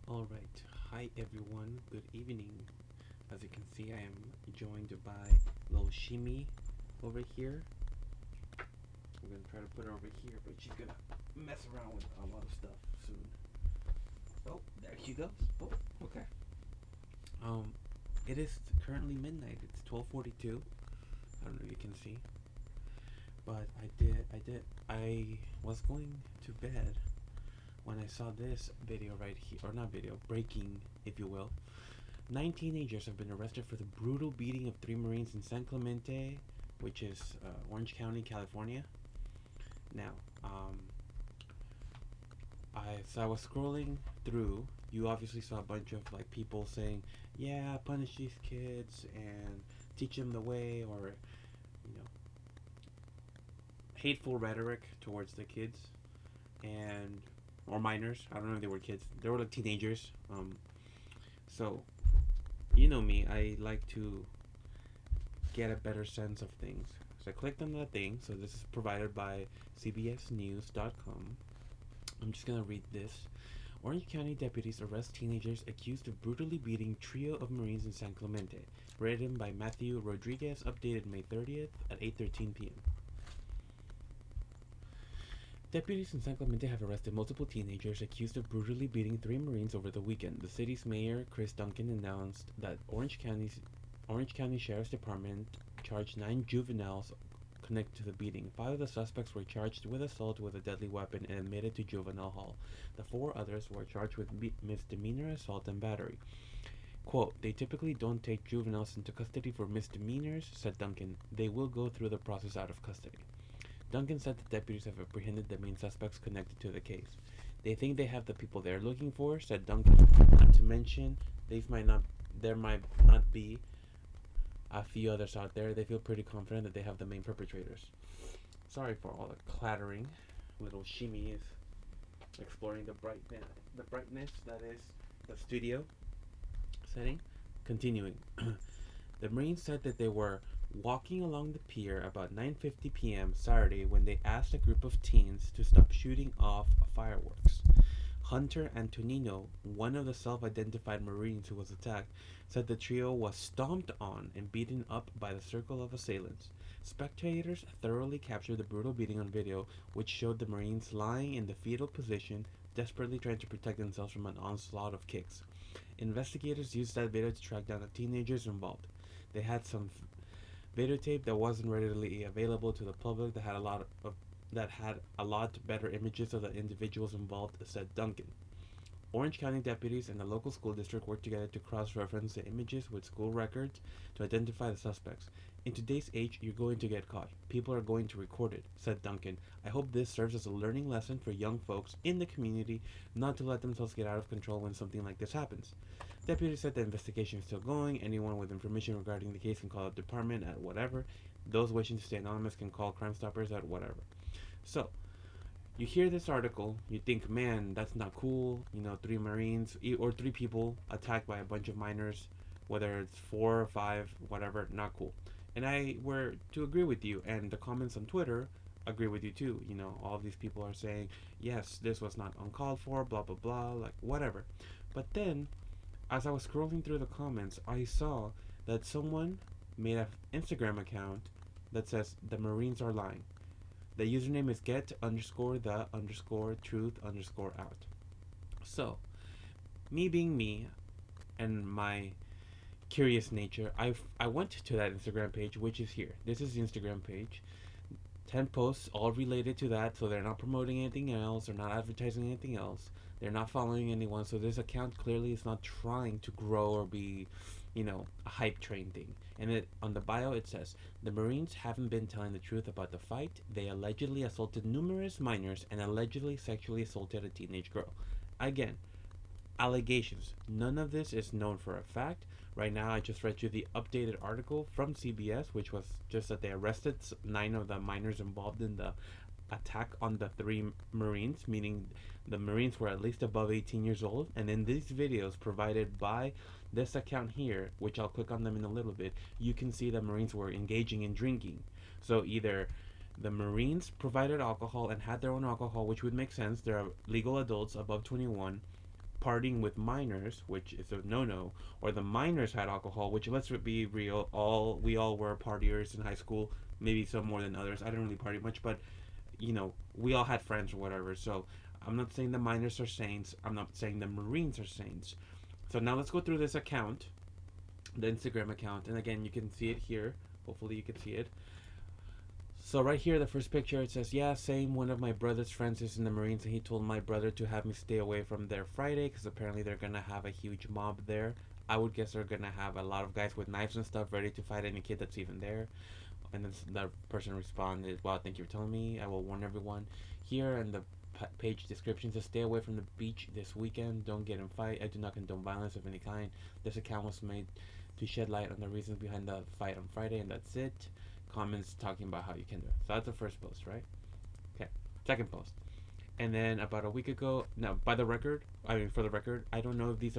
Alright, hi everyone, good evening. As you can see, I am joined by little Shimi over here. I'm gonna try to put her over here, but she's gonna mess around with a lot of stuff soon. Oh, there she goes. Oh, okay. Um, it is currently midnight. It's 12:42. I don't know if you can see, but I was going to bed when I saw this video right here, or not video, breaking, if you will. 9 teenagers have been arrested for the brutal beating of 3 Marines in San Clemente, which is Orange County, California. Now, I was scrolling through. You obviously saw a bunch of like people saying, "Yeah, punish these kids and teach them the way," or you know, hateful rhetoric towards the kids and or minors. I don't know if they were kids. They were like teenagers. So you know me. I like to get a better sense of things. So I clicked on that thing. So this is provided by CBSNews.com. I'm just gonna read this. Orange County deputies arrest teenagers accused of brutally beating trio of Marines in San Clemente. Written by Matthew Rodriguez, updated May 30th at 8:13 p.m. Deputies in San Clemente have arrested multiple teenagers accused of brutally beating 3 Marines over the weekend. The city's mayor, Chris Duncan, announced that Orange County Sheriff's Department charged 9 juveniles connected to the beating. 5 of the suspects were charged with assault with a deadly weapon and admitted to juvenile hall. The 4 others were charged with misdemeanor assault and battery. Quote, they typically don't take juveniles into custody for misdemeanors, said Duncan. They will go through the process out of custody. Duncan said the deputies have apprehended the main suspects connected to the case. They think they have the people they're looking for, said Duncan. Not to mention, there might not be a few others out there. They feel pretty confident that they have the main perpetrators. Sorry for all the clattering. Little Shimi is exploring the brightness that is the studio setting. Continuing. The Marines said that they were walking along the pier about 9:50 p.m. Saturday when they asked a group of teens to stop shooting off fireworks. Hunter Antonino, one of the self-identified Marines who was attacked, said the trio was stomped on and beaten up by the circle of assailants. Spectators thoroughly captured the brutal beating on video, which showed the Marines lying in the fetal position, desperately trying to protect themselves from an onslaught of kicks. Investigators used that video to track down the teenagers involved. They had some videotape that wasn't readily available to the public that had a lot better images of the individuals involved, said Duncan. Orange County deputies and the local school district worked together to cross-reference the images with school records to identify the suspects. In today's age, you're going to get caught. People are going to record it, said Duncan. I hope this serves as a learning lesson for young folks in the community not to let themselves get out of control when something like this happens. Deputies said the investigation is still going. Anyone with information regarding the case can call the department at whatever. Those wishing to stay anonymous can call Crime Stoppers at whatever. So, you hear this article, you think, man, that's not cool. 3 Marines or 3 people attacked by a bunch of minors, whether it's 4 or 5, whatever, not cool. And I were to agree with you, and the comments on Twitter agree with you too. All of these people are saying, yes, this was not uncalled for, blah, blah, blah, like whatever. But then, as I was scrolling through the comments, I saw that someone made an Instagram account that says, the Marines are lying. The username is get underscore the underscore truth underscore out. So, me being me and my curious nature, I went to that Instagram page, which is here. This is the Instagram page. 10 posts all related to that, so they're not promoting anything else, they're not advertising anything else, they're not following anyone, so this account clearly is not trying to grow or be, a hype train thing. And on the bio it says, the Marines haven't been telling the truth about the fight. They allegedly assaulted numerous minors and allegedly sexually assaulted a teenage girl. Again, allegations. None of this is known for a fact. Right now, I just read you the updated article from CBS, which was just that they arrested 9 of the minors involved in the attack on the 3 Marines, meaning the Marines were at least above 18 years old. And in these videos provided by this account here, which I'll click on them in a little bit, you can see the Marines were engaging in drinking. So either the Marines provided alcohol and had their own alcohol, which would make sense. They're legal adults above 21, partying with minors, which is a no-no, or the minors had alcohol, which let's be real, we all were partiers in high school, maybe some more than others. I didn't really party much, but we all had friends or whatever. So I'm not saying the minors are saints. I'm not saying the Marines are saints. So now let's go through this account, the Instagram account, and again you can see it here. Hopefully you can see it. So right here, the first picture, it says, yeah, same. One of my brother's friends is in the Marines, and he told my brother to have me stay away from there Friday because apparently they're gonna have a huge mob there. I would guess they're gonna have a lot of guys with knives and stuff ready to fight any kid that's even there. And then that person responded, wow, thank you for telling me. I will warn everyone. Here in the page description says, stay away from the beach this weekend. Don't get in fight. I do not condone violence of any kind. This account was made to shed light on the reasons behind the fight on Friday, and that's it. Comments talking about how you can do it. So that's the first post, right? Okay. Second post. And then about a week ago, now for the record, I don't know if these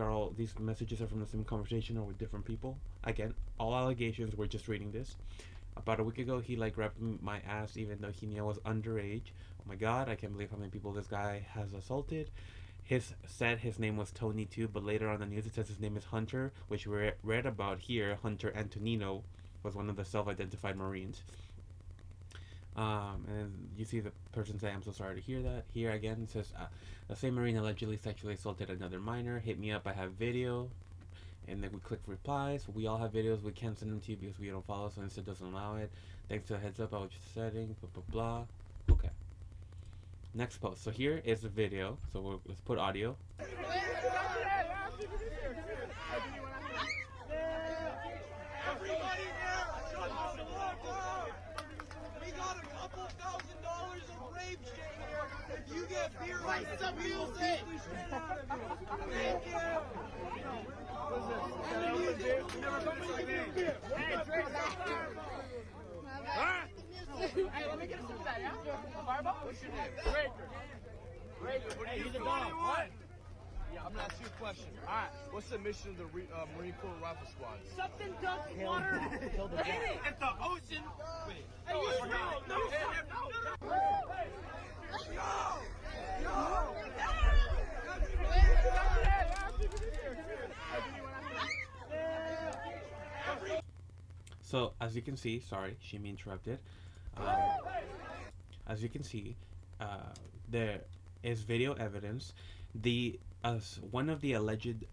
messages are from the same conversation or with different people. Again, all allegations, we're just reading this. About a week ago, he grabbed my ass even though he knew I was underage. Oh my god, I can't believe how many people this guy has assaulted. Said his name was Tony too, but later on the news it says his name is Hunter, which we read about here. Hunter Antonino was one of the self-identified Marines. And you see the person say, I'm so sorry to hear that. Here again it says, the same Marine allegedly sexually assaulted another minor. Hit me up, I have video. And then we click replies. We all have videos. We can't send them to you because we don't follow, so Insta doesn't allow it. Thanks to the heads up, I was just setting, blah, blah, blah. Okay. Next post. So here is the video. So let's put audio. If you get beer right, some music. Thank you. Hey, let me get some of that, yeah? A fireball? What's your name? Breaker. Hey, he's a dog. What? Yeah, I'm gonna ask you a question. All right. What's the mission of the Marine Corps Rifle Squad? Something dump water. Kill the cat. At the ocean. Wait. Hey, no. So as you can see, sorry, Shimi interrupted. As you can see, there is video evidence. One of the alleged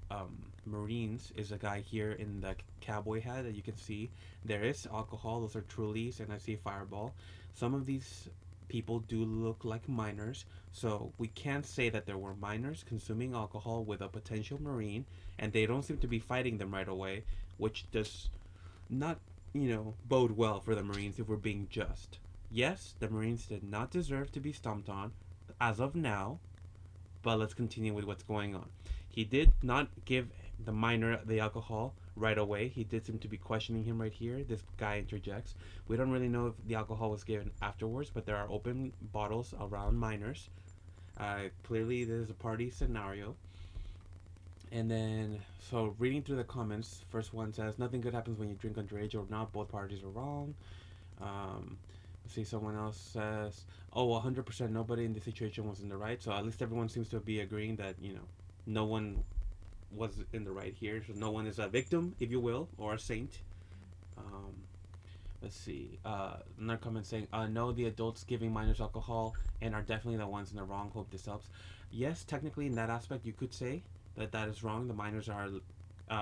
Marines is a guy here in the cowboy hat that you can see. There is alcohol. Those are Trulies, and I see Fireball. Some of these people do look like minors, so we can't say that there were minors consuming alcohol with a potential Marine, and they don't seem to be fighting them right away, which does not, bode well for the Marines if we're being just. Yes, the Marines did not deserve to be stomped on as of now, but let's continue with what's going on. He did not give the minor the alcohol right away. He did seem to be questioning him right here. This guy interjects. We don't really know if the alcohol was given afterwards, but there are open bottles around minors. Clearly, this is a party scenario. And then, so reading through the comments, first one says, nothing good happens when you drink underage or not. Both parties are wrong. See, someone else says, oh, 100% nobody in this situation was in the right. So at least everyone seems to be agreeing that, no one was in the right here. So no one is a victim, if you will, or a saint. Let's see. Another comment saying, no, the adults giving minors alcohol and are definitely the ones in the wrong. Hope this helps. Yes, technically in that aspect, you could say that is wrong. The minors are,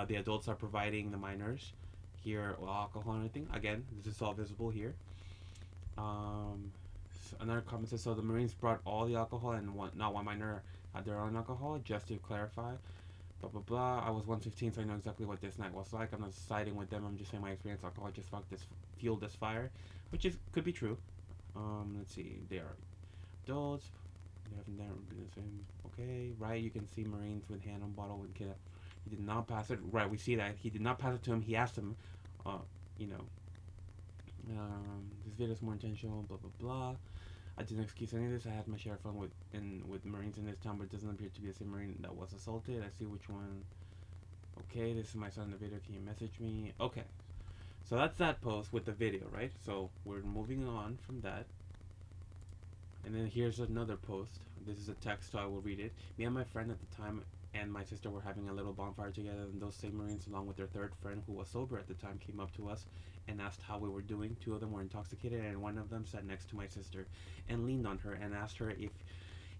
the adults are providing the minors here alcohol and everything. Again, this is all visible here. Another comment says, so the Marines brought all the alcohol and not one minor had their own alcohol, just to clarify. Blah blah blah. I was 115, so I know exactly what this night was like. I'm not siding with them. I'm just saying my experience. Alcohol just fueled this fire, which could be true. Let's see. They are adults. They have never been the same. Okay, right. You can see Marines with hand on bottle with kid. He did not pass it. Right, we see that he did not pass it to him. He asked him, this video is more intentional. Blah blah blah. I didn't excuse any of this. I had my share of fun with Marines in this town, but it doesn't appear to be the same Marine that was assaulted. I see which one. Okay, this is my son in the video. Can you message me? Okay. So that's that post with the video, right? So we're moving on from that. And then here's another post. This is a text, so I will read it. Me and my friend at the time and my sister were having a little bonfire together, and those same Marines, along with their third friend, who was sober at the time, came up to us and asked how we were doing. Two of them were intoxicated, and one of them sat next to my sister and leaned on her and asked her if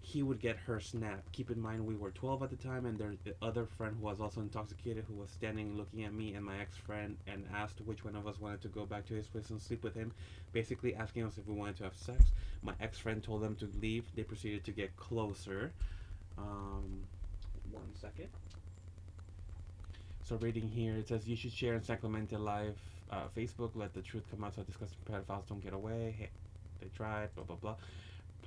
he would get her snapped. Keep in mind, we were 12 at the time, and there's the other friend who was also intoxicated, who was standing looking at me and my ex-friend, and asked which one of us wanted to go back to his place and sleep with him, basically asking us if we wanted to have sex. My ex-friend told them to leave. They proceeded to get closer. 1 second. So reading here, it says you should share in San Clemente live Facebook. Let the truth come out so disgusting pedophiles don't get away. Hey, they tried. Blah blah blah.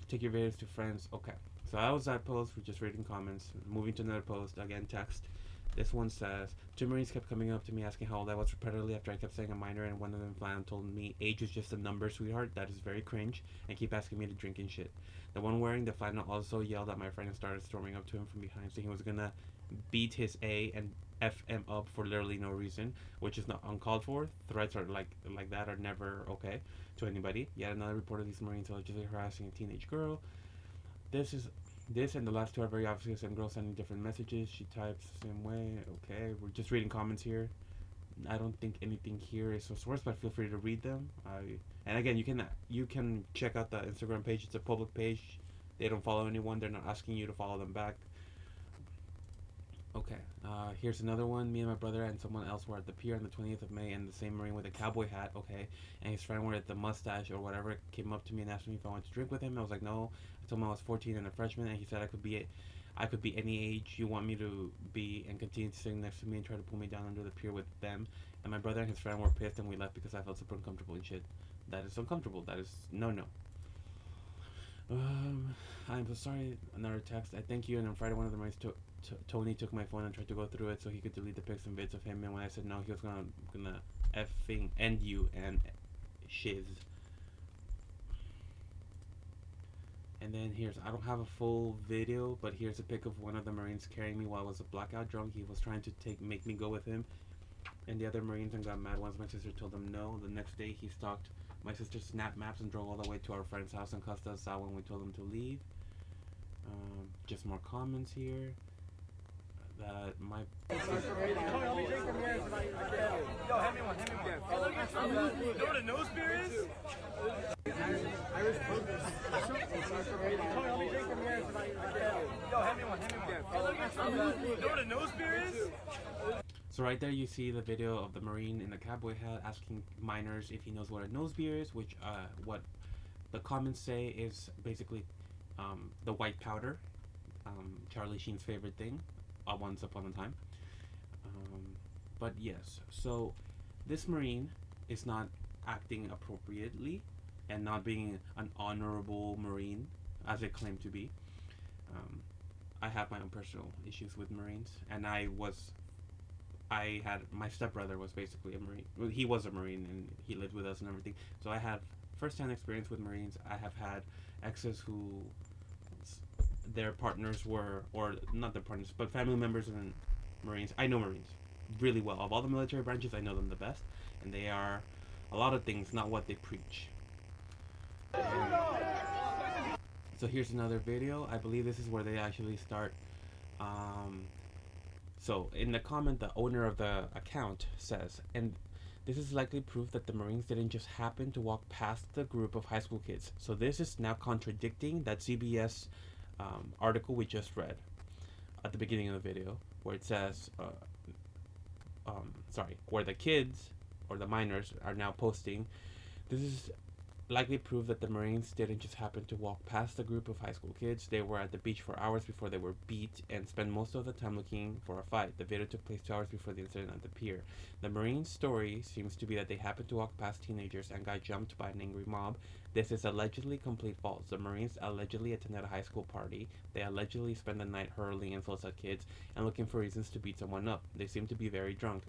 Take your videos to friends. Okay. So that was that post. We're just reading comments. Moving to another post. Again, text. This one says, two Marines kept coming up to me asking how old I was repeatedly after I kept saying a minor, and one of them flat out told me age is just a number, sweetheart. That is very cringe, and keep asking me to drink and shit. The one wearing the flannel also yelled at my friend and started storming up to him from behind, saying he was gonna beat his A and F him up for literally no reason, which is not uncalled for. Threats are like that are never okay to anybody. Yet another report of these Marines allegedly harassing a teenage girl. This and the last two are very obvious, and girls sending different messages. She types the same way. Okay, we're just reading comments here. I don't think anything here is a source, but feel free to read them. And again, you can check out the Instagram page. It's a public page. They don't follow anyone. They're not asking you to follow them back. Okay, here's another one. Me and my brother and someone else were at the pier on the 20th of May, and the same Marine with a cowboy hat, okay, and his friend with the mustache or whatever came up to me and asked me if I wanted to drink with him. I was like, no. I told him I was 14 and a freshman, and he said I could be any age you want me to be, and continued to sitting next to me and try to pull me down under the pier with them. And my brother and his friend were pissed, and we left because I felt super uncomfortable and shit. That is uncomfortable. That is no. I'm so sorry. Another text. I thank you. And on Friday, one of the Marines Tony took my phone and tried to go through it so he could delete the pics and vids of him. And when I said no, he was gonna effing end you and shiz. And then I don't have a full video, but here's a pic of one of the Marines carrying me while I was a blackout drunk. He was trying to make me go with him, and the other Marines and got mad once my sister told him no. The next day, he stalked my sister's snap maps and drove all the way to our friend's house and cussed us out when we told him to leave. Just more comments here. That my Yo, hand me one. You know what a nose beer is? Yo, hand me one. You know what a nose beer is? So right there you see the video of the Marine in the cowboy hat asking minors if he knows what a nose beer is, which what the comments say is basically the white powder, Charlie Sheen's favorite thing, once upon a time. But yes, so this Marine is not acting appropriately and not being an honorable Marine as they claim to be. I have my own personal issues with Marines, and my stepbrother was basically a Marine. Well, he was a Marine and he lived with us and everything. So I have first-hand experience with Marines. I have had exes who their partners were, or not their partners, but family members of Marines. I know Marines really well. Of all the military branches, I know them the best, and they are a lot of things, not what they preach. So here's another video. I believe this is where they actually start. So in the comment, the owner of the account says, and this is likely proof that the Marines didn't just happen to walk past the group of high school kids. So this is now contradicting that CBS article we just read at the beginning of the video, where it says, where the kids or the minors are now posting. This is likely proof that the Marines didn't just happen to walk past a group of high school kids. They were at the beach for hours before they were beat and spent most of the time looking for a fight. The video took place 2 hours before the incident at the pier. The Marines' story seems to be that they happened to walk past teenagers and got jumped by an angry mob. This is allegedly complete false. The Marines allegedly attended a high school party. They allegedly spent the night hurling insults at kids and looking for reasons to beat someone up. They seemed to be very drunk.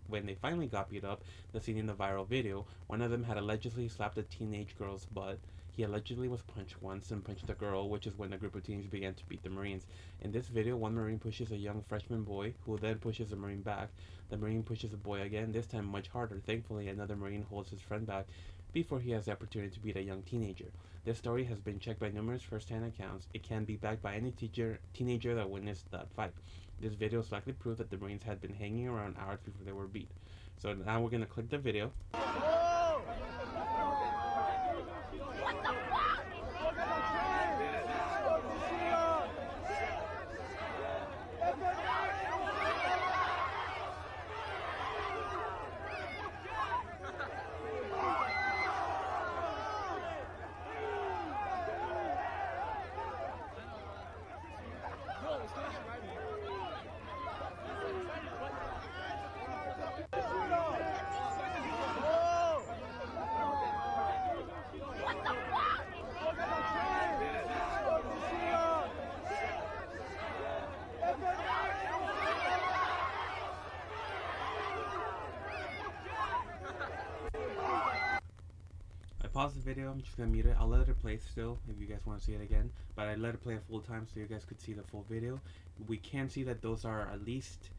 When they finally got beat up, the scene in the viral video, one of them had allegedly slapped a teenage girl's butt. He allegedly was punched once and punched a girl, which is when a group of teens began to beat the Marines. In this video, one Marine pushes a young freshman boy, who then pushes a Marine back. The Marine pushes a boy again, this time much harder. Thankfully, another Marine holds his friend back before he has the opportunity to beat a young teenager. This story has been checked by numerous first-hand accounts. It can be backed by any teenager that witnessed that fight. This video is likely proof that the Marines had been hanging around hours before they were beat. So now we're gonna click the video. I paused the video, I'm just gonna mute it. I'll let it play still if you guys want to see it again, but I let it play a full time so you guys could see the full video. We can see that those are at least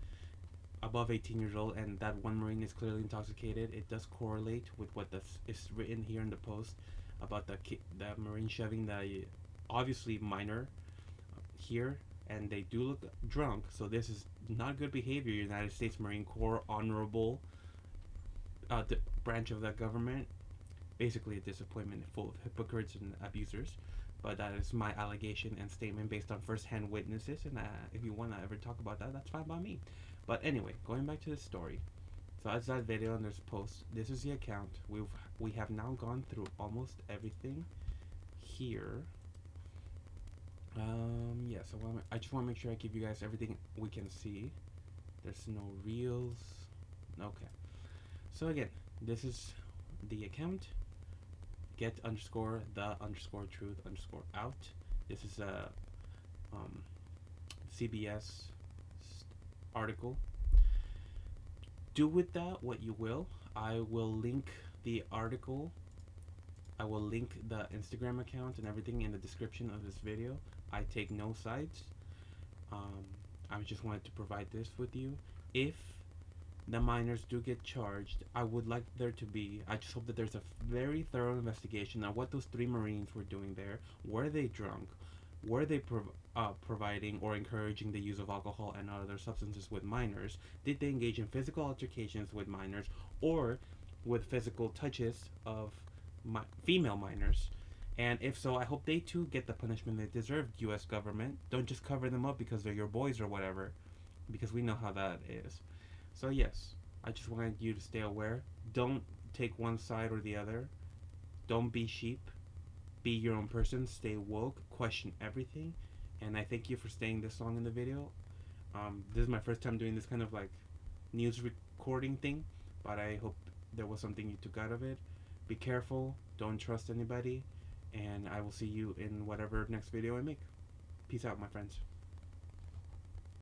above 18 years old, and that one Marine is clearly intoxicated. It does correlate with what is written here in the post about the Marine shoving the obviously minor here, and they do look drunk, so this is not good behavior. United States Marine Corps honorable branch of the government. Basically a disappointment full of hypocrites and abusers, but that is my allegation and statement based on first-hand witnesses, and if you want to ever talk about that, that's fine by me. But anyway, going back to the story, so that's that video and there's a post. This is the account. We have now gone through almost everything here. Yeah, so I just want to make sure I give you guys everything we can see. There's no reels. Okay, so again, this is the account. Get underscore the underscore truth underscore out. This is a CBS article. Do with that what you will. I will link the article. I will link the Instagram account and everything in the description of this video. I take no sides. I just wanted to provide this with you. If the minors do get charged, I would like there to be, I just hope that there's a very thorough investigation on what those 3 Marines were doing there. Were they drunk? Were they providing or encouraging the use of alcohol and other substances with minors? Did they engage in physical altercations with minors or with physical touches of female minors? And if so, I hope they too get the punishment they deserve, US government. Don't just cover them up because they're your boys or whatever, because we know how that is. So yes, I just wanted you to stay aware. Don't take one side or the other. Don't be sheep. Be your own person. Stay woke. Question everything. And I thank you for staying this long in the video. This is my first time doing this kind of like news recording thing, but I hope there was something you took out of it. Be careful. Don't trust anybody. And I will see you in whatever next video I make. Peace out, my friends.